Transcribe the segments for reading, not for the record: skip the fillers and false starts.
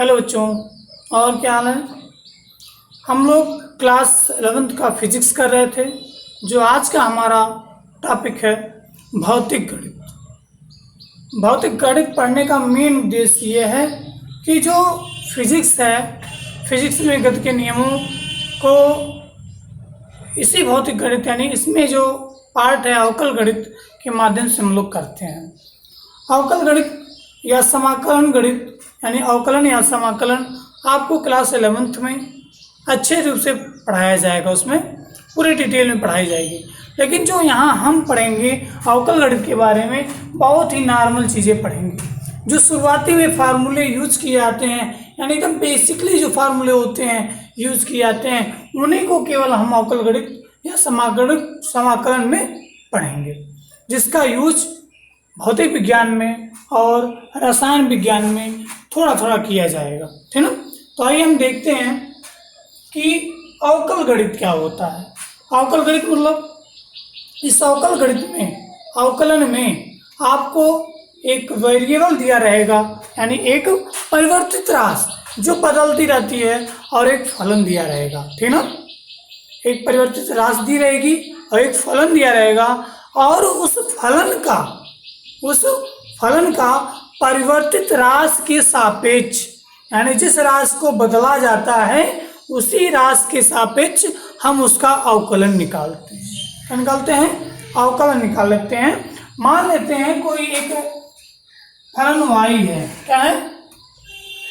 Hello बच्चों, और क्या हाल है। हम लोग क्लास 11th का फिजिक्स कर रहे थे। जो आज का हमारा टॉपिक है भौतिक गणित। भौतिक गणित पढ़ने का मेन उद्देश्य ये है कि जो फिजिक्स है, फिजिक्स में गति के नियमों को इसी भौतिक गणित यानी इसमें जो पार्ट है अवकल गणित के माध्यम से हम लोग करते हैं। अवकल गणित या समाकलन गणित यानी अवकलन या समाकलन आपको क्लास 11th में अच्छे रूप से पढ़ाया जाएगा, उसमें पूरी डिटेल में पढ़ाई जाएगी। लेकिन जो यहाँ हम पढ़ेंगे अवकल गणित के बारे में बहुत ही नॉर्मल चीज़ें पढ़ेंगे। जो शुरुआती में फार्मूले यूज किए जाते हैं यानी एकदम बेसिकली जो फार्मूले होते हैं यूज किए जाते हैं, उन्हीं को केवल हम अवकल गणित या समाकलन में पढ़ेंगे, जिसका यूज भौतिक विज्ञान में और रसायन विज्ञान में थोड़ा थोड़ा किया जाएगा, ठीक ना। तो आइए हम देखते हैं कि अवकल गणित क्या होता है। अवकल गणित मतलब इस अवकल गणित में अवकलन में आपको एक वेरिएबल दिया रहेगा यानी एक परिवर्तित राशि जो बदलती रहती है और एक फलन दिया रहेगा, ठीक ना। एक परिवर्तित राशि दी रहेगी और एक फलन दिया रहेगा और उस फलन का परिवर्तित राशि के सापेक्ष यानी जिस राशि को बदला जाता है उसी राशि के सापेक्ष हम उसका अवकलन निकालते हैं। क्या निकालते हैं? अवकलन निकाल लेते हैं। मान लेते हैं कोई एक फलन y है। क्या है?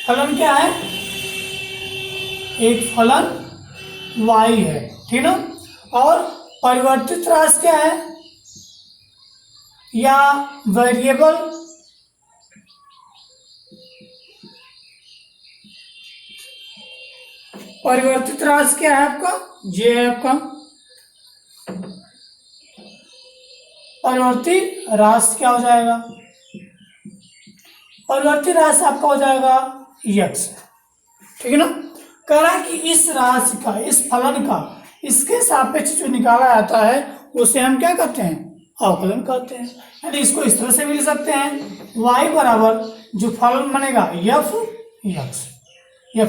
फलन क्या है? एक फलन y है, ठीक ना। और परिवर्तित राशि क्या है या वेरिएबल परिवर्तित राशि क्या है आपका? ये है आपका परिवर्तित राशि। क्या हो जाएगा? परिवर्तित राशि आपका हो जाएगा x, ठीक है ना। कह रहा है कि इस राशि का, इस फलन का इसके सापेक्ष जो निकाला जाता है उसे हम क्या कहते हैं? अवकलन कहते हैं। यानी इसको इस तरह से भी लिख सकते हैं y बराबर जो फलन बनेगा एफ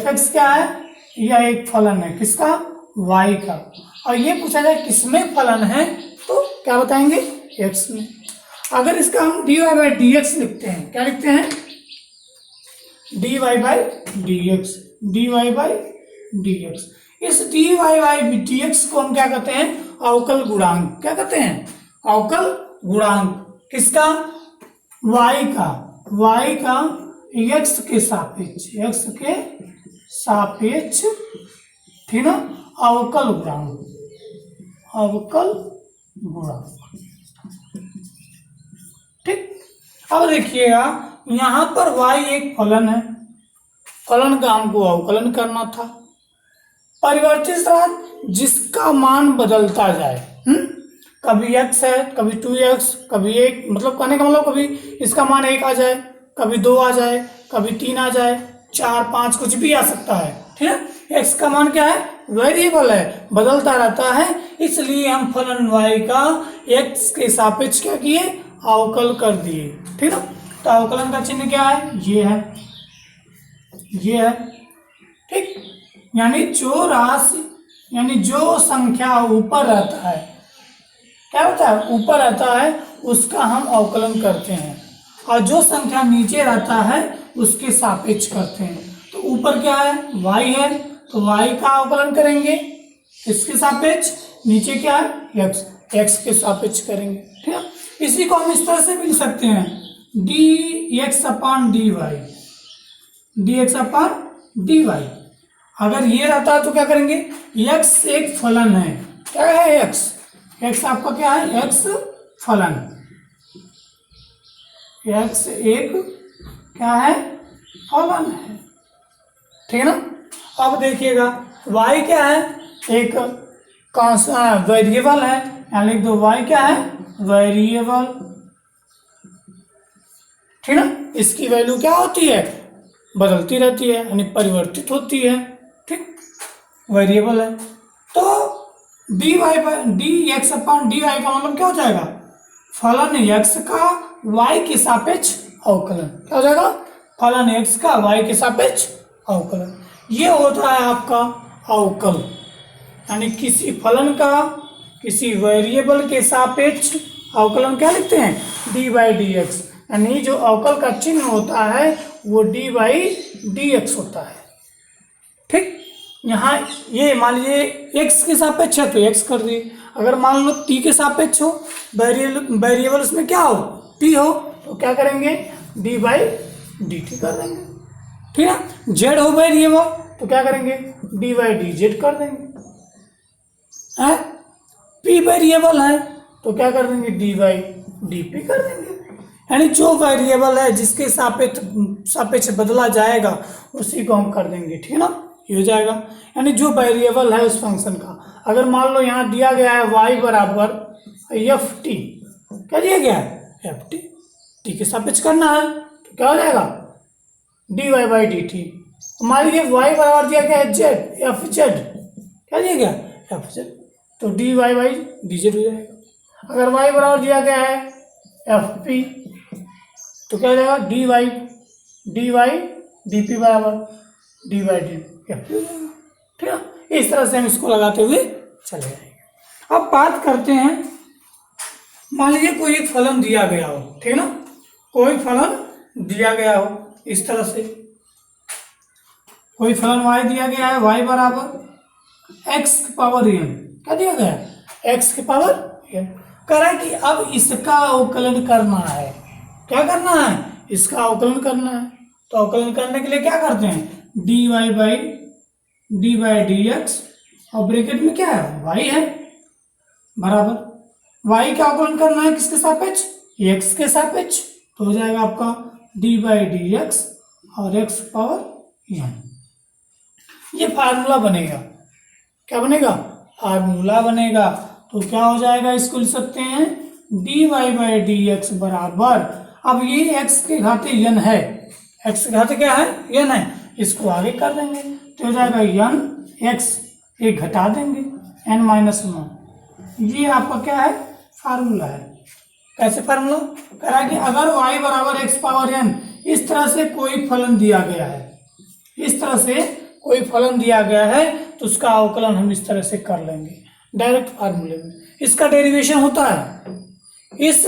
एक्स क्या है? यह एक फलन है किसका? y का। और ये पूछा जाए किसमें फलन है तो क्या बताएंगे? x में। अगर इसका हम dy बाई डी एक्स लिखते हैं, क्या लिखते हैं? dy by d x, dy by d x. इस dy बाई डी एक्स को हम क्या कहते हैं? अवकल गुणांक। क्या कहते हैं? अवकल गुणांक किसका? y का x के सापेक्ष, ठीक ना, अवकल गुणांक। ठीक। अब देखिएगा यहां पर y एक फलन है, फलन का हमको अवकलन करना था। परिवर्तित राशि जिसका मान बदलता जाए, कभी x है, कभी 2x, कभी 1, मतलब कहने का मतलब कभी इसका मान 1 आ जाए, कभी 2 आ जाए, कभी 3 आ जाए, 4, 5 कुछ भी आ सकता है, ठीक है। x का मान क्या है? वेरिएबल है, बदलता रहता है, इसलिए हम फलन y का x के सापेक्ष क्या किए? अवकल कर दिए, ठीक है। तो अवकलन का चिन्ह क्या है? ये है, ठीक। यानी जो राशि यानी जो संख्या ऊपर रहता है, क्या होता है? ऊपर रहता है उसका हम अवकलन करते हैं और जो संख्या नीचे रहता है उसके सापेक्ष करते हैं। तो ऊपर क्या है? y है, तो y का अवकलन करेंगे किसके सापेक्ष? नीचे क्या है? x के सापेक्ष करेंगे, ठीक है। इसी को हम इस तरह से भी लिख सकते हैं dx अपॉन dy। अगर ये रहता है तो क्या करेंगे? x एक फलन है। क्या है? x आपका क्या है? x फलन, x एक क्या है? फलन है, ठीक है ना। अब देखिएगा y क्या है? एक वेरिएबल है, यहाँ लिख दो y क्या है? वेरिएबल, ठीक ना। इसकी वैल्यू क्या होती है? बदलती रहती है यानी परिवर्तित होती है, ठीक। वेरिएबल है तो dx अपॉन dy का मतलब क्या हो जाएगा? फलन x का y के सापेक्ष अवकलन। क्या हो जाएगा? फलन x का y के सापेक्ष अवकलन। ये होता है आपका अवकल, यानी किसी फलन का किसी वेरिएबल के सापेक्ष अवकलन क्या लिखते हैं, डी बाई डी एक्स। यानी जो अवकल का चिन्ह होता है वो डी बाई डी एक्स होता है। ठीक, यहाँ ये मान लीजिए एक्स के सापेक्ष है तो एक्स कर दिए, अगर मान लो टी के सापेक्ष हो, वेरिएबल उसमें क्या हो, टी हो, तो क्या करेंगे, डी बाई डी टी कर देंगे। ठीक है, जेड हो वेरिएबल तो क्या करेंगे, डी बाई डी जेड कर देंगे। है पी वेरिएबल है तो क्या कर देंगे, डी बाई डी पी कर देंगे। यानी जो वेरिएबल है जिसके सापेक्ष बदला जाएगा उसी को हम कर देंगे। ठीक है ना, ये हो जाएगा। यानी जो वेरिएबल है उस फंक्शन का, अगर मान लो यहाँ दिया गया है y बराबर एफ टी, क्या दिया गया है, एफ टी, टी के सापेक्ष करना है तो क्या हो जाएगा, d y by d t. मान लीजिए y बराबर दिया गया है जेड, एफ जेड, क्या दिया गया, एफ जेड, तो d y by d z हो जाएगा। अगर y बराबर दिया गया है एफ पी तो क्या हो जाएगा, डी वाई डी पी बराबर d y d f p हो जाएगा। ठीक है, इस तरह से हम इसको लगाते हुए चले जाएंगे। अब बात करते हैं, मान लीजिए कोई एक फलन दिया गया हो, ठीक है ना, कोई फलन दिया गया हो इस तरह से, कोई फलन y दिया गया है, y बराबर x की पावर n, क्या दिया गया है, x की पावर n। कह रहा है कि अब इसका अवकलन करना है, क्या करना है, इसका अवकलन करना है। तो अवकलन करने के लिए क्या करते हैं, d y by d x, और ब्रैकेट में क्या है, y है, बराबर y का अवकलन करना है किसके सापेक्ष, x के सापेक्ष, तो हो जाएगा आपका डी बाई डी एक्स और x पावर n। ये फार्मूला बनेगा, क्या बनेगा, फार्मूला बनेगा। तो क्या हो जाएगा, इसको लिख सकते हैं d y by d x बराबर, अब ये x के घाते n है, x के घाते क्या है, n है, इसको आगे कर देंगे तो हो जाएगा n x, एक घटा देंगे n माइनस वन। ये आपका क्या है, फार्मूला है। कैसे फार्मूला, कह रहा है कि अगर y बराबर x पावर n, इस तरह से कोई फलन दिया गया है, इस तरह से कोई फलन दिया गया है तो उसका अवकलन हम इस तरह से कर लेंगे डायरेक्ट फार्मूले में। इसका डेरिवेशन होता है, इस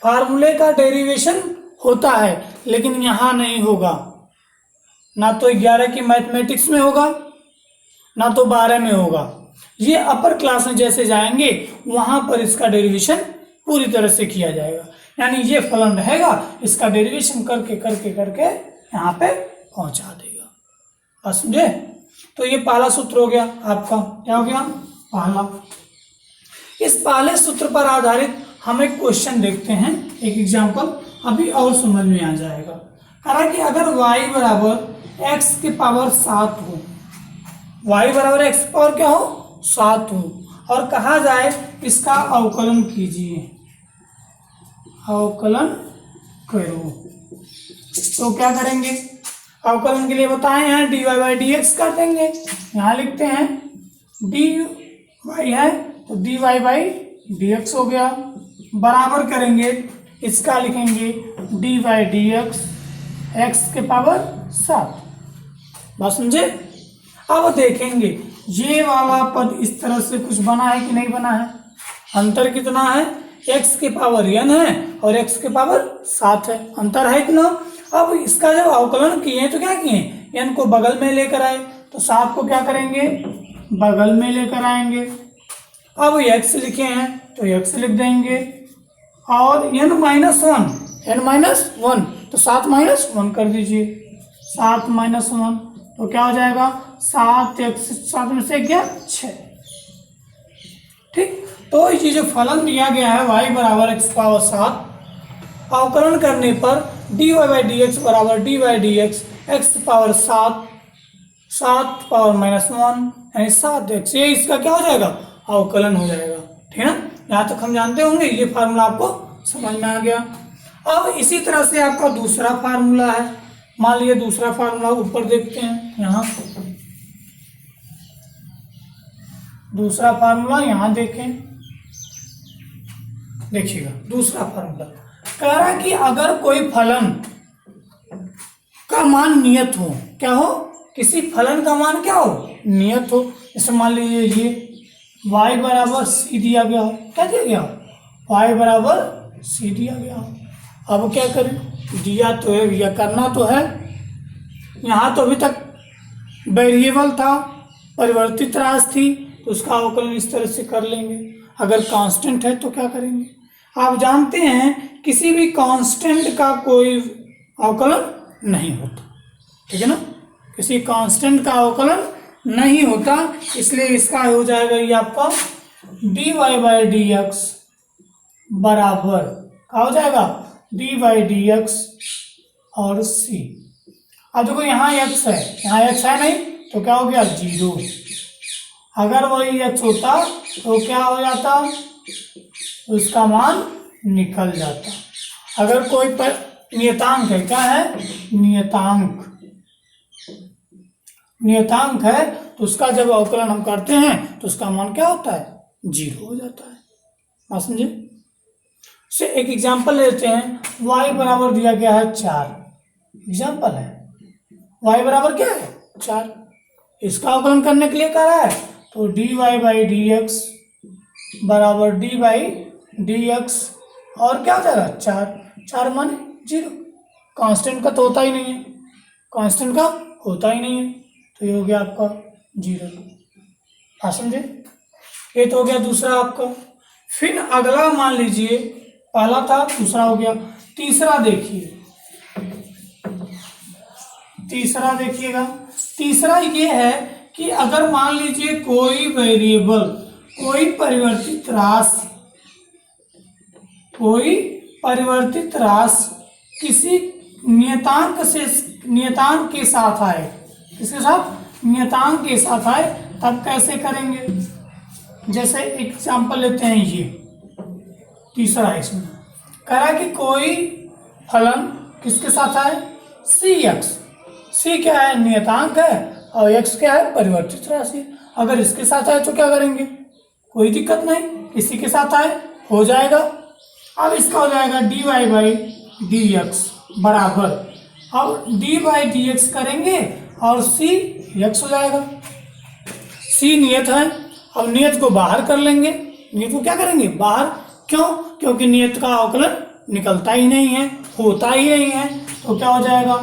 फार्मूले का डेरिवेशन होता है, लेकिन यहाँ नहीं होगा, ना तो 11 की मैथमेटिक्स में होगा ना तो 12 में होगा। ये अपर क्लास में जैसे जाएंगे वहां पर इसका डेरिवेशन पूरी तरह से किया जाएगा। यानी ये फलन रहेगा, इसका डेरिवेशन करके करके करके यहाँ पे पहुंचा देगा। बस समझे, तो ये पहला सूत्र हो गया आपका, क्या हो गया, पहला। इस पहले सूत्र पर आधारित हम एक क्वेश्चन देखते हैं, एक एग्जांपल, अभी और समझ में आ जाएगा। कहा कि अगर y बराबर x की पावर 7 हो, y बराबर x की पावर क्या हो, 7 हो, और कहा जाए इसका अवकलन कीजिए, अवकलन करो, तो क्या करेंगे, अवकलन के लिए बताए हैं d y by d x कर देंगे। यहाँ लिखते हैं डी वाई है तो d y by d x हो गया, बराबर करेंगे इसका लिखेंगे d y d x, x के पावर 7। बात समझे। अब देखेंगे ये वाला पद इस तरह से कुछ बना है कि नहीं बना है, अंतर कितना है, x के पावर n है और x के पावर 7 है, अंतर है इतना। अब इसका जब अवकलन किए तो क्या किए, n को बगल में लेकर आए, तो 7 को क्या करेंगे, बगल में लेकर आएंगे। अब x लिखे हैं तो x लिख देंगे, और n माइनस वन, तो 7 माइनस 1 कर दीजिए, 7 माइनस 1 तो क्या हो जाएगा, 7 में से गया 6। ठीक, तो ये जो फलन दिया गया है y बराबर x पावर 7, अवकलन करने पर d y by d x बराबर d y d x, x power 7 power minus 1 यानी 7x, ये इसका क्या हो जाएगा, अवकलन हो जाएगा। ठीक है ना, यहाँ तक हम जानते होंगे, ये फार्मूला आपको समझ में आ गया। अब इसी तरह से आपका दूसरा फार्मूला है, मान लीजिए दूसरा फार्मूला ऊपर देखते हैं, यहाँ दूसरा फार्मूला यहाँ देखें, देखिएगा दूसरा फार्मूला कह रहा है कि अगर कोई फलन का मान नियत हो, क्या हो, किसी फलन का मान क्या हो, नियत हो। जैसे मान लीजिए ये y बराबर c दिया गया हो, क्या दिया गया हो, y बराबर c दिया गया हो। अब क्या करें, दिया तो है, या करना तो है। यहाँ तो अभी तक वेरिएबल था, परिवर्तित राशि थी, तो उसका अवकलन इस तरह से कर लेंगे। अगर कांस्टेंट है तो क्या करेंगे, आप जानते हैं किसी भी कांस्टेंट का कोई अवकलन नहीं होता, ठीक है ना, किसी कांस्टेंट का अवकलन नहीं होता, इसलिए इसका हो जाएगा ये आपका dy बाई डी एक्स बराबर क्या हो जाएगा, d बाई डी एक्स और c। अब देखो यहाँ x है, यहाँ x है नहीं, तो क्या हो गया 0। अगर वही x होता तो क्या हो जाता, उसका मान निकल जाता। अगर कोई नियतांक है, क्या है, नियतांक, नियतांक है, तो उसका जब अवकलन हम करते हैं तो उसका मान क्या होता है, 0 हो जाता है। बात समझे। से एक एग्जांपल लेते हैं, y बराबर दिया गया है 4, एग्जांपल है y बराबर क्या है 4, इसका अवकलन करने के लिए कह रहा है, तो dy बाई डी एक्स बराबर d बाई डी एक्स और क्या हो जाएगा 4 माने 0। कांस्टेंट का तो होता ही नहीं है, कांस्टेंट का होता ही नहीं है, तो ये हो गया आपका 0। हाँ समझे, ये तो हो गया दूसरा आपका। फिर अगला मान लीजिए, पहला था दूसरा हो गया, तीसरा देखिए, तीसरा देखिएगा। तीसरा ये है कि अगर मान लीजिए कोई वेरिएबल, कोई परिवर्तित राशि, कोई परिवर्तित राशि किसी नियतांक से, नियतांक के साथ आए, किसके साथ, नियतांक के साथ आए, तब कैसे करेंगे। जैसे एग्जांपल लेते हैं, ये तीसरा है, इसमें कह रहा है कि कोई फलन किसके साथ आए, सी एक्स, सी क्या है, नियतांक है, और एक्स क्या है, परिवर्तित राशि। अगर इसके साथ आए तो क्या करेंगे, कोई दिक्कत नहीं, इसी के साथ आए हो जाएगा। अब इसका हो जाएगा dy बाई डी एक्स बराबर, अब d बाई डी एक्स करेंगे और c x हो जाएगा। c नियत है, अब नियत को बाहर कर लेंगे, नियत को क्या करेंगे, बाहर। क्यों, क्योंकि नियत का अवकलन निकलता ही नहीं है, होता ही नहीं है, तो क्या हो जाएगा,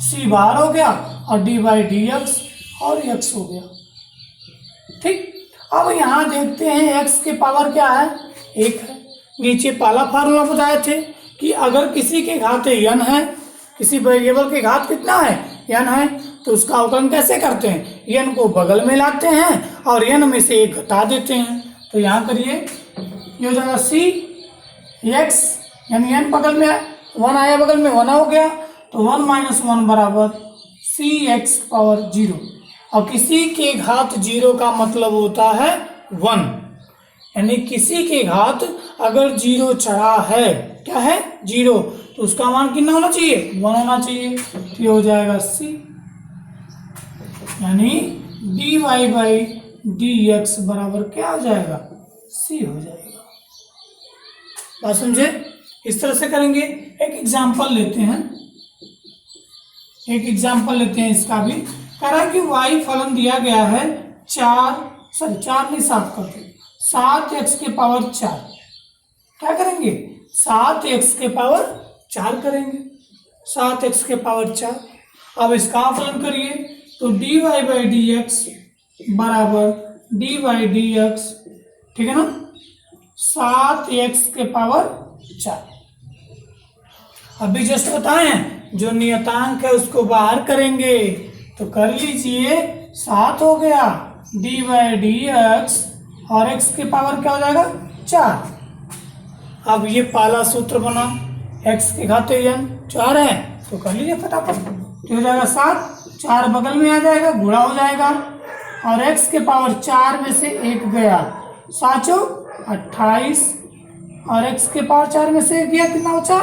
c बाहर हो गया और d बाई डी एक्स और x हो गया। ठीक, अब यहाँ देखते हैं x के पावर क्या है, 1 है। नीचे पहला फार्मूला बताए थे कि अगर किसी के घात n है, किसी वेरिएबल के घात कितना है, n है, तो उसका अवकलन कैसे करते हैं, n को बगल में लाते हैं और n में से 1 घटा देते हैं। तो यहाँ करिए, ये हो जाएगा c x, यानी n बगल में 1 आया, बगल में 1 हो गया, तो 1 माइनस 1 बराबर c x पावर 0। और किसी के घात 0 का मतलब होता है 1, यानी किसी के घात अगर 0 चढ़ा है, क्या है 0, तो उसका मान कितना होना चाहिए, 1 होना चाहिए। तो ये हो जाएगा c, यानी dy बाई डी एक्स बराबर क्या हो जाएगा, c हो जाएगा। बात समझे, इस तरह से करेंगे। एक एग्जांपल लेते हैं, एक एग्जांपल लेते हैं, इसका भी कह रहा है कि y फलन दिया गया है 4 नहीं 7 करते, 7x के पावर 4, क्या करेंगे, 7x के पावर 4 करेंगे, 7x के पावर 4। अब इसका फलन करिए, तो dy बाई डी एक्स बराबर d बाई डी एक्स, ठीक है ना, 7x के पावर 4। अभी जस्ट बताएं, जो नियतांक है उसको बाहर करेंगे, तो कर लीजिए, 7 हो गया, d बाई डी एक्स और x के पावर क्या हो जाएगा 4। अब ये पहला सूत्र बना, x के घात n 4 है, तो कर लीजिए फटाफट, तो हो जाएगा 7, 4 बगल में आ जाएगा, गुणा हो जाएगा, और x के पावर 4 में से 1 गया, 7 28, और x के पावर 4 में से 1 गया, कितना बचा,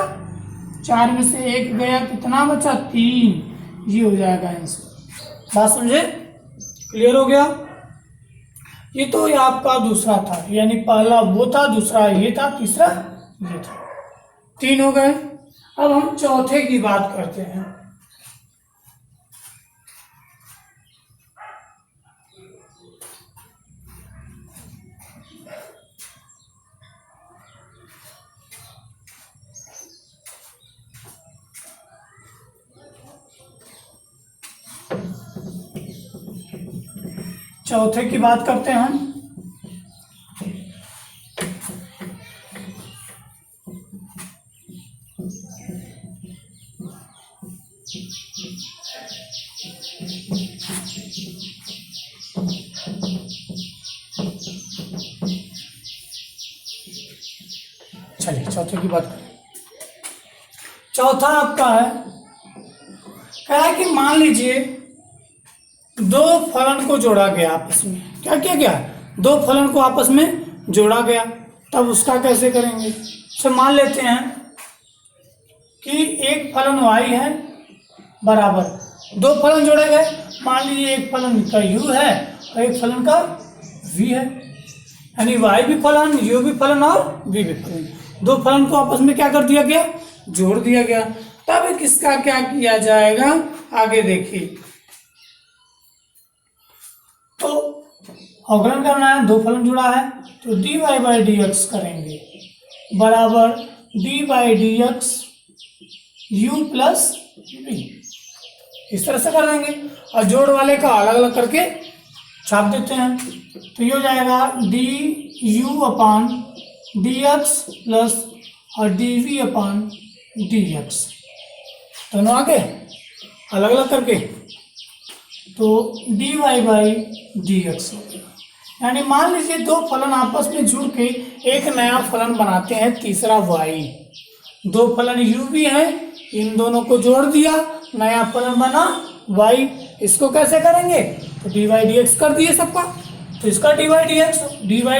4 में से 1 गया, कितना बचा 3, ये हो जाएगा आंसर। बात समझे, क्लियर हो गया। ये तो ये आपका दूसरा था, यानी पहला वो था, दूसरा ये था, तीसरा ये था, 3 हो गए। अब हम चौथे की बात करते हैं। चौथे की बात करते हैं हम। चलिए चौथे की बात करें। चौथा आपका है, कह रहा है कि मान लीजिए दो फलन को जोड़ा गया आपस में। क्या किया गया? दो फलन को आपस में जोड़ा गया। तब उसका कैसे करेंगे? तो मान लेते हैं कि एक फलन y है बराबर दो फलन जोड़े गए। मान लीजिए एक फलन का u है और एक फलन का v है, यानी y भी फलन, u भी फलन और v भी फलन। दो फलन को आपस में क्या कर दिया गया? जोड़ दिया गया। तब किसका क्या किया जाएगा आगे देखिए। तो अवकलन करना है, दो फलन जुड़ा है, तो dy बाई डी एक्स करेंगे बराबर d by d x u plus v। इस तरह से कर देंगे और जोड़ वाले का अलग अलग करके छाप देते हैं। तो ये हो जाएगा d u upon d x plus और d v upon d x, दोनों आगे अलग अलग करके। तो d y by d x हो गया। यानी मान लीजिए दो फलन आपस में जुड़ के एक नया फलन बनाते हैं, तीसरा y। दो फलन u भी है, इन दोनों को जोड़ दिया, नया फलन बना y। इसको कैसे करेंगे? तो डी वाई डी एक्स कर दिए सबका। तो इसका d y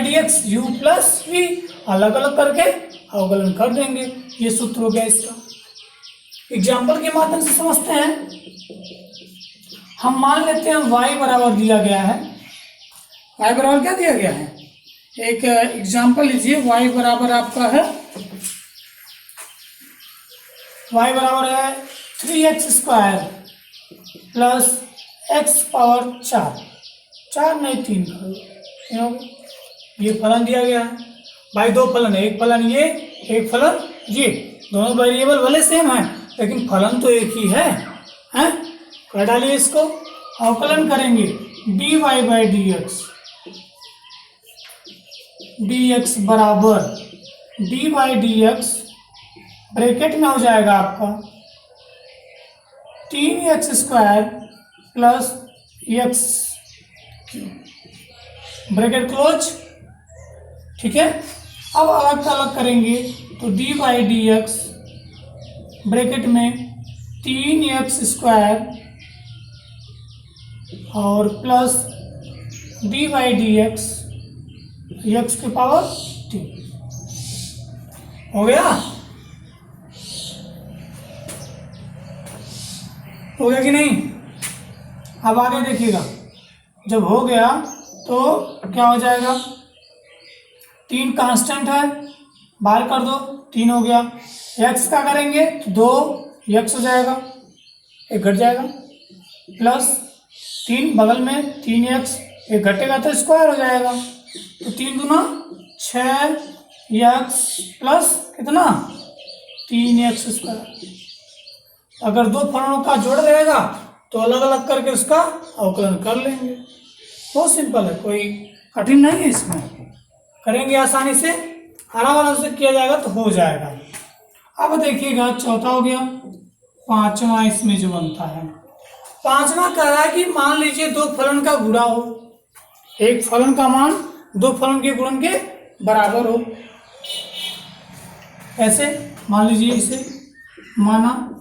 d x u plus v अलग अलग करके अवकलन कर देंगे। ये सूत्र हो गया इसका। एग्जाम्पल के माध्यम से समझते हैं। हम मान लेते हैं y बराबर दिया गया है। y बराबर क्या दिया गया है? एक एग्जाम्पल लीजिए। y बराबर आपका है, y बराबर है 3x square plus x power 4 नहीं 3। ये फलन दिया गया है भाई। दो फलन है, एक फलन ये, एक फलन ये। दोनों वेरिएबल भले सेम है लेकिन फलन तो एक ही है, हैं? कर डालिए इसको, अवकलन करेंगे d y by d x बराबर d by d x, bracket में हो जाएगा आपका 3x square plus x, bracket close. ठीक है, अब अलग अलग करेंगे तो d by d x bracket में 3x स्क्वायर और plus d by d x x की पावर 3 हो गया। हो गया कि नहीं? अब आगे देखिएगा, जब हो गया तो क्या हो जाएगा? 3 कांस्टेंट है, बाहर कर दो, 3 हो गया। एक्स का करेंगे तो 2 एक्स हो जाएगा, एक घट जाएगा, प्लस 3 बगल में 3x, एक घटेगा तो स्क्वायर हो जाएगा। तो 3 दूना 6x प्लस कितना? 3x square. अगर दो फलनों का जोड़ रहेगा तो अलग अलग करके उसका अवकलन कर लेंगे। बहुत सिंपल है, कोई कठिन नहीं है इसमें, करेंगे आसानी से, आराम से किया जाएगा तो हो जाएगा। अब देखिएगा चौथा हो गया। पांचवा इसमें जो बनता है, पांचवा कह रहा है कि मान लीजिए दो फलन का गुणा हो, एक फलन का मान दो फलन के गुणन के बराबर हो। ऐसे मान लीजिए, इसे माना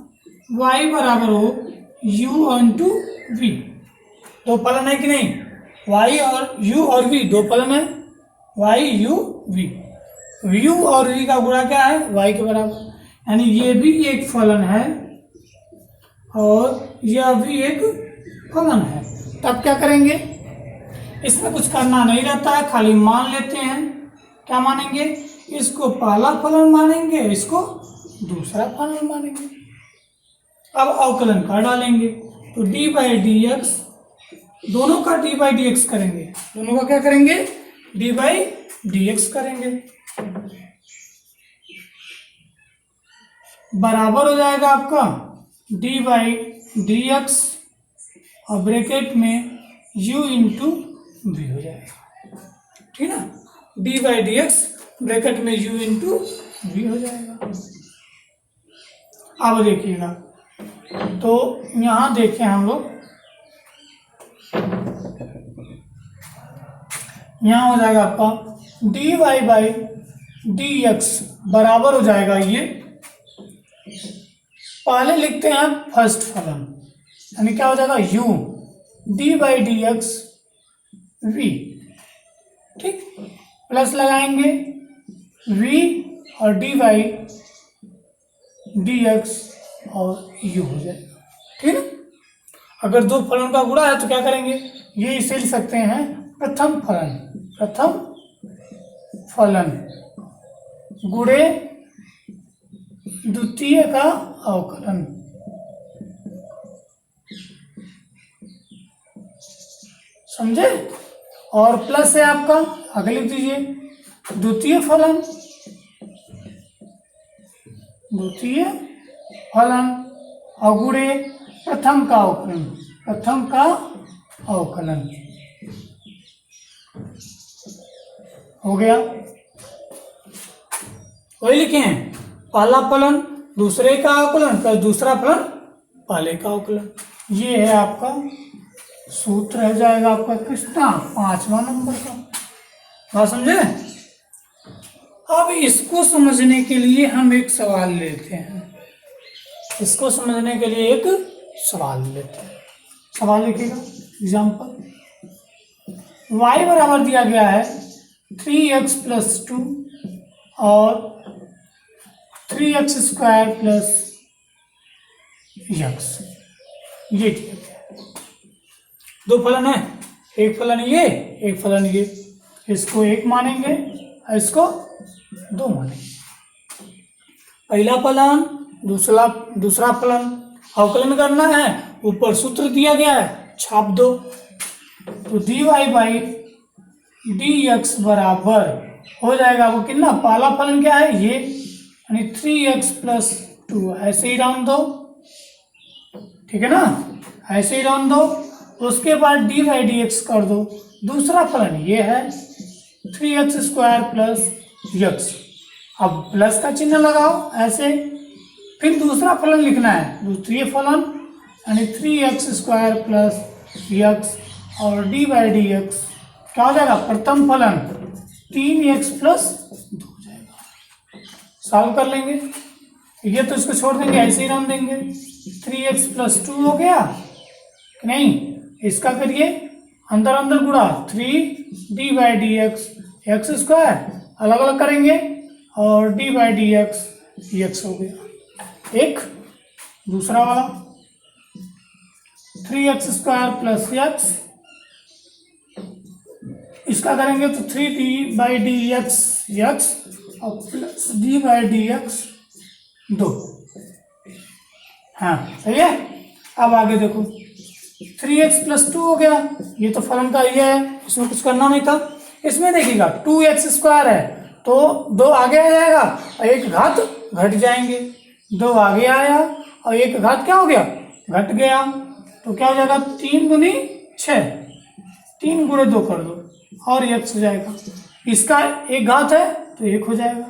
y बराबर हो u इंटू v। दो फलन है कि नहीं? y और u और v दो फलन है, y u v। u और v का गुणा क्या है? y के बराबर। यानी ये भी एक फलन है और यह भी एक फलन है। तब क्या करेंगे? इसमें कुछ करना नहीं रहता है, खाली मान लेते हैं। क्या मानेंगे? इसको पहला फलन मानेंगे, इसको दूसरा फलन मानेंगे। अब अवकलन कर डालेंगे तो डी बाई डी एक्स, दोनों का डी बाई डी एक्स करेंगे, दोनों का क्या करेंगे? डी बाई डी एक्स करेंगे, बराबर हो जाएगा आपका डी बाई डी एक्स और ब्रैकेट में u इंटू v हो जाएगा, ठीक है ना। D by d x bracket में u इंटू वी हो जाएगा। अब देखिएगा, तो यहाँ देखें हम लोग, यहाँ हो जाएगा आपका d y by d x बराबर हो जाएगा, ये पहले लिखते हैं फर्स्ट फलन, यानी क्या हो जाएगा u d by d x v, ठीक, प्लस लगाएंगे v और डी बाई डी एक्स और u हो जाएगा, ठीक है। अगर दो फलन का गुणा है तो क्या करेंगे, ये इसे लिख सकते हैं प्रथम फलन, प्रथम फलन गुणे द्वितीय का अवकलन, समझे। और प्लस है आपका, आगे लिख दीजिए द्वितीय फलन, द्वितीय फलन और गुणे प्रथम का अवकलन, प्रथम का अवकलन हो गया। वही लिखे हैं, पहला फलन दूसरे का अवकलन प्लस दूसरा फलन पहले का अवकलन, ये है आपका सूत्र रह जाएगा आपका कितना, 5वां नंबर का। बात समझे। अब इसको समझने के लिए हम एक सवाल लेते हैं, इसको समझने के लिए एक सवाल लेते हैं। सवाल लिखिएगा, एग्जाम्पल, y बराबर दिया गया है 3x प्लस 2 और 3x स्क्वायर प्लस x, ये दिया गया है। दो फलन है, एक फलन ये, एक फलन ये, इसको एक मानेंगे और इसको दो मानेंगे। पहला फलन दूसरा फलन अवकलन करना है, ऊपर सूत्र दिया गया है, छाप दो। तो dy बाई dx बराबर हो जाएगा वो कितना, पहला फलन क्या है ये, यानी 3x प्लस 2, ऐसे ही राउंड दो, ठीक है ना, ऐसे ही राउंड दो। उसके बाद डी बाई डी एक्स कर दो, दूसरा फलन ये है 3x स्क्वायर प्लस x, अब प्लस का चिन्ह लगाओ ऐसे। फिर दूसरा फलन लिखना है, द्वितीय फलन यानी 3x स्क्वायर प्लस x और डी बाई डी एक्स क्या हो जाएगा, प्रथम फलन 3x प्लस 2 हो जाएगा। सॉल्व कर लेंगे, ये तो इसको छोड़ देंगे, ऐसे ही रन देंगे। 3x प्लस 2 हो गया कि नहीं, इसका करिए अंदर अंदर गुणा, 3 D by d x x square अलग अलग करेंगे और डी बाई डी एक्स हो गया एक। दूसरा वाला 3x स्क्वायर प्लस x, इसका करेंगे तो 3d बाई डी एक्स और plus d by d x 2। हाँ सही है। अब आगे देखो 3x प्लस 2 हो गया, ये तो फलन का ये है, इसमें कुछ करना नहीं था। इसमें देखिएगा 2x स्क्वायर है तो 2 आगे आ जाएगा और एक घात घट जाएंगे, 2 आगे आया और एक घात क्या हो गया, घट गया, तो क्या हो जाएगा 3 दूनी 6, 3 गुणे 2 कर दो और x हो जाएगा। इसका एक घात है तो 1 हो जाएगा।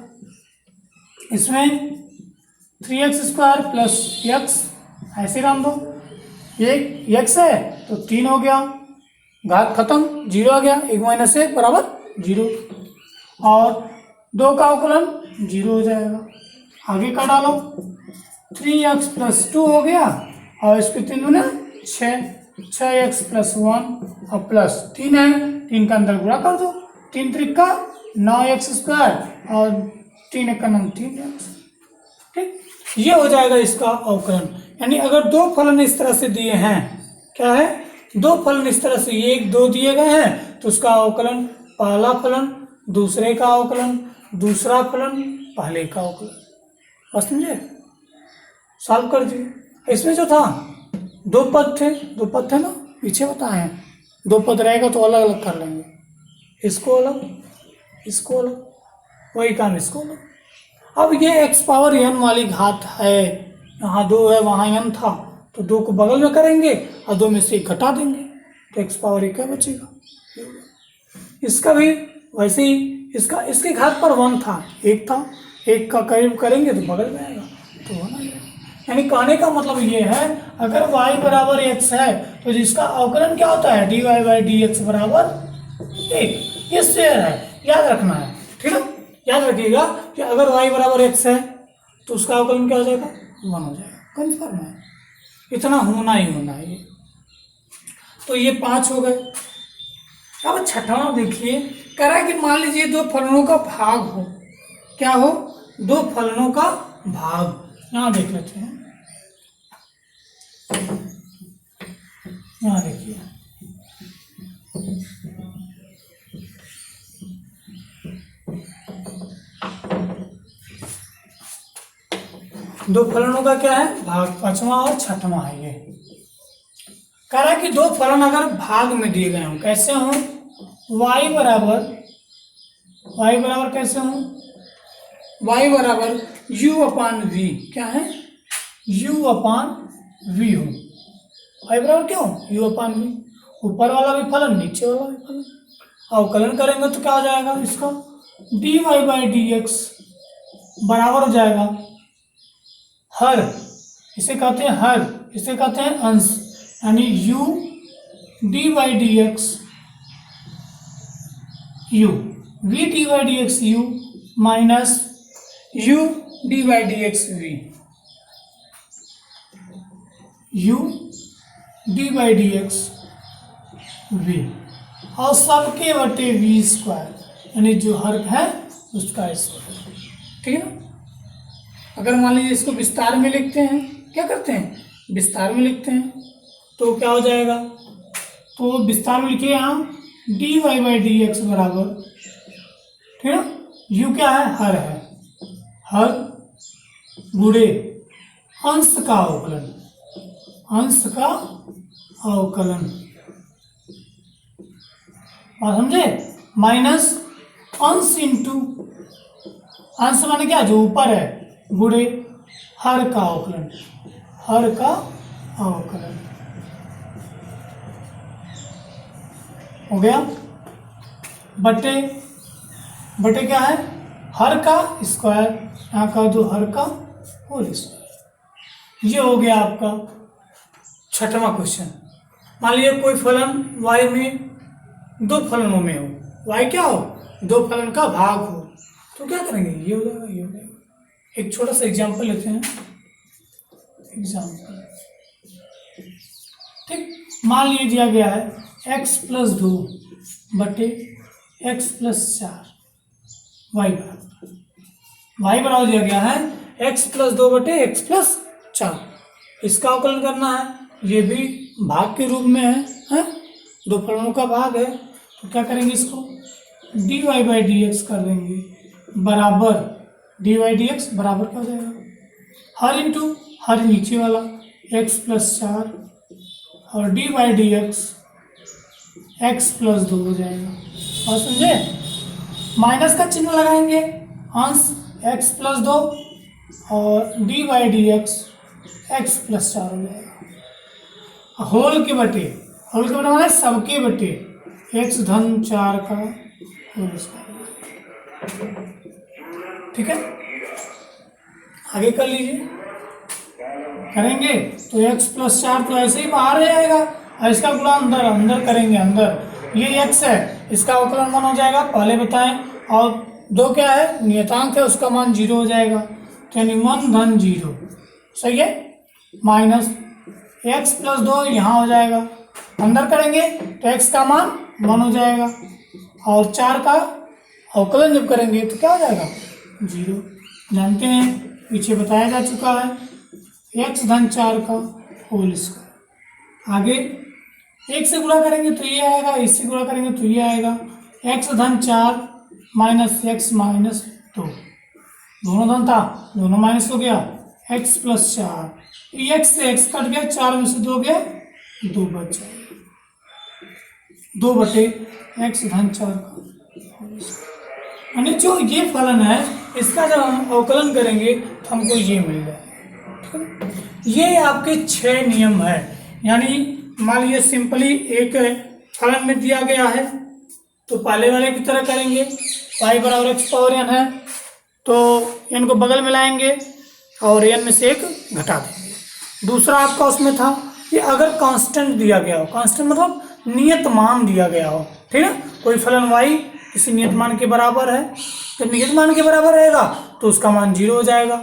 इसमें 3x स्क्वायर प्लस x ऐसे रन दो, एक x है तो 3 हो गया, घात खत्म, 0 आ गया, 1 माइनस 1 बराबर 0 और 2 का अवकलन 0 हो जाएगा। आगे का डालो 3x प्लस 2 हो गया और इसके 3 दूने 6x प्लस 1 और प्लस 3 है, 3 का अंदर गुणा कर दो, 3 त्रिका 9x स्क्वायर और 3 एक का 3x, ठीक। ये हो जाएगा इसका अवकलन। यानी अगर दो फलन इस तरह से दिए हैं, क्या है, दो फलन इस तरह से ये 1 2 दिए गए हैं तो उसका अवकलन पहला फलन दूसरे का अवकलन, दूसरा फलन पहले का अवकलन। बस समझे, सॉल्व कर दिए। इसमें जो था 2 पद थे, 2 पद थे ना, पीछे बताए हैं, 2 पद रहेगा तो अलग अलग कर लेंगे, इसको अलग इसको अलग, वही काम इसको अलग। अब ये x पावर n वाली घात है, यहाँ 2 है वहाँ n था तो 2 को बगल में करेंगे और 2 में से 1 घटा देंगे तो x पावर 1 क्या बचेगा। इसका भी वैसे ही, इसका इसके घात पर 1 था, 1 था, 1 का करीब करेंगे तो बगल में आएगा तो 1 आ जाएगा। यानी कहने का मतलब ये है, अगर y बराबर x है तो जिसका अवकलन क्या होता है, dy बाई डी एक्स बराबर 1। ये शेयर है, याद रखना है, ठीक है। याद रखिएगा कि अगर y बराबर x है तो उसका अवकलन क्या हो जाएगा, 1 हो जाएगा। कन्फर्म है, इतना होना ही होना है ये। तो ये 5 हो गए। अब छठवां देखिए, कह रहा है कि मान लीजिए दो फलनों का भाग हो, क्या हो, दो फलनों का भाग। यहां देख लेते हैं, यहां देखिए, दो फलनों का क्या है, भाग। पांचवा और छठवां है ये। कह रहा है कि दो फलन अगर भाग में दिए गए हों, कैसे हों, y बराबर कैसे हों, y बराबर u अपान v, क्या है, u अपान v हो। y बराबर क्यों, u अपान v, ऊपर वाला भी फलन नीचे वाला भी फलन। अवकलन करेंगे तो क्या हो जाएगा इसका, dy बाई डी एक्स बराबर हो जाएगा हर, इसे कहते हैं हर, इसे कहते हैं अंश, यानी u d by d x u, v D by d x u minus u d by d x v, u d by d x v, और सबके बटे v स्क्वायर, यानी जो हर है उसका स्क्वायर, ठीक है ना। अगर मान लीजिए इसको विस्तार में लिखते हैं, क्या करते हैं, विस्तार में लिखते हैं, तो क्या हो जाएगा, तो विस्तार में लिखिए यहाँ d y by d x बराबर, ठीक है, यू क्या है, हर गुणे अंश का अवकलन, अंश का अवकलन, और समझे, माइनस अंश इंटू, अंश माने क्या, जो ऊपर है, गुणे हर का अवकलन, हर का अवकलन हो गया, बटे बटे क्या है, हर का स्क्वायर, यहाँ का दो हर का होल स्क्वायर। ये हो गया आपका छठवां क्वेश्चन। मान लीजिए कोई फलन y में दो फलनों में हो, y क्या हो, दो फलन का भाग हो, तो क्या करेंगे, ये हो जाएगा, ये हो जाएगा। एक छोटा सा एग्जाम्पल लेते हैं, एग्जाम्पल, ठीक, मान लीजिए दिया गया है x प्लस 2 बटे x प्लस 4, y बराबर दिया गया है x प्लस 2 बटे x प्लस 4। इसका अवकलन करना है, ये भी भाग के रूप में है, दो फलनों का भाग है, तो क्या करेंगे, इसको dy बाई डी एक्स कर देंगे बराबर, dy डी एक्स बराबर क्या हो जाएगा, हर इंटू हर नीचे वाला x प्लस 4 और d by d x plus 2 हो जाएगा। और समझे, माइनस का चिन्ह लगाएंगे, अंश x प्लस 2 और d by d x plus 4 हो जाएगा। होल के बटे माने सबके बटे x धन 4 का होल स्क्वायर, ठीक है। आगे कर लीजिए, करेंगे तो x प्लस 4 तो ऐसे ही बाहर ही आएगा, और इसका गुणा अंदर करेंगे, अंदर ये x है, इसका अवकलन 1 हो जाएगा, पहले बताएं, और 2 क्या है, नियतांक है, उसका मान 0 हो जाएगा, तो यानी 1 धन 0, सही है, माइनस x प्लस 2 यहाँ हो जाएगा, अंदर करेंगे तो x का मान 1 हो जाएगा, और 4 का अवकलन जब करेंगे तो क्या हो जाएगा, 0। जानते हैं, पीछे बताया जा चुका है, x धन 4 का होल स्क्वायर। आगे 1 से गुणा करेंगे तो ये आएगा, इससे गुणा करेंगे तो ये आएगा, x धन 4 माइनस x माइनस 2, दोनों धन था, दोनों माइनस हो गया, x प्लस 4, x से x कट गया, 4 में से 2 गया, 2 बच जाएगा, 2 बटे x धन 4 का, यानी जो ये फलन है इसका जब हम अवकलन करेंगे तो हमको ये मिल जाएगा। ये आपके 6 नियम है, यानी मान लीजिए सिंपली एक फलन में दिया गया है, तो पहले वाले की तरह करेंगे, y बराबर x पावर n है तो n को बगल में लाएंगे और n में से एक घटा देंगे। दूसरा आपका उसमें था कि अगर कांस्टेंट दिया गया हो, कांस्टेंट मतलब नियत मान दिया गया हो, ठीक है, कोई फलन y किसी नियत मान के बराबर है, तो नियत मान के बराबर रहेगा तो उसका मान 0 हो जाएगा।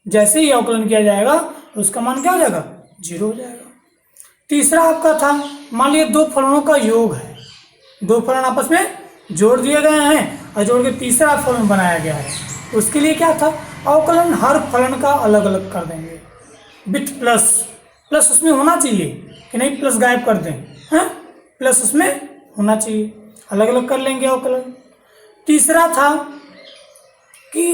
जैसे ही अवकलन किया जाएगा तो उसका मान क्या हो जाएगा, 0 हो जाएगा। तीसरा आपका था, मान लीजिए दो फलनों का योग है, दो फलन आपस में जोड़ दिए गए हैं और जोड़ के तीसरा फलन बनाया गया है, उसके लिए क्या था, अवकलन हर फलन का अलग अलग कर देंगे विथ प्लस, प्लस उसमें होना चाहिए कि नहीं, प्लस गायब कर दें, हैं, प्लस उसमें होना चाहिए, अलग अलग कर लेंगे अवकलन। तीसरा था कि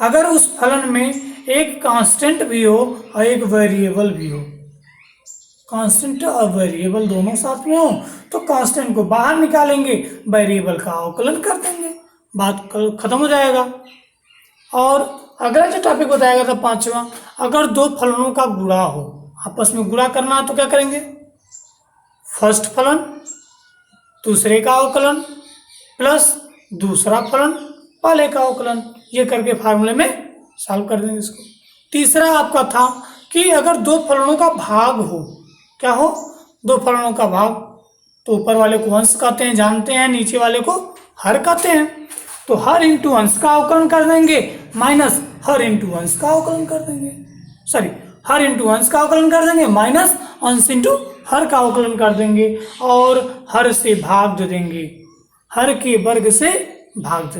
अगर उस फलन में एक कांस्टेंट भी हो और एक वेरिएबल भी हो, कांस्टेंट और वेरिएबल दोनों साथ में हो तो कांस्टेंट को बाहर निकालेंगे, वेरिएबल का अवकलन कर देंगे, बात खत्म हो जाएगा। और अगला जो टॉपिक बताया गया था पांचवा, अगर दो फलनों का गुणा हो, आपस में गुणा करना है तो क्या करेंगे, फर्स्ट फलन दूसरे का अवकलन प्लस दूसरा फलन पहले का अवकलन, ये करके फार्मूले में सॉल्व कर देंगे इसको। तीसरा आपका था कि अगर दो फलनों का भाग हो, क्या हो, दो फलनों का भाग, तो ऊपर वाले को अंश कहते हैं जानते हैं, नीचे वाले को हर कहते हैं, तो हर इंटू अंश का अवकलन कर देंगे माइनस हर इंटू अंश का अवकलन कर देंगे, सॉरी हर इंटू अंश का अवकलन कर देंगे माइनस अंश इंटू हर का अवकलन कर देंगे और हर से भाग दे देंगे, हर के वर्ग से भाग दे देंगे।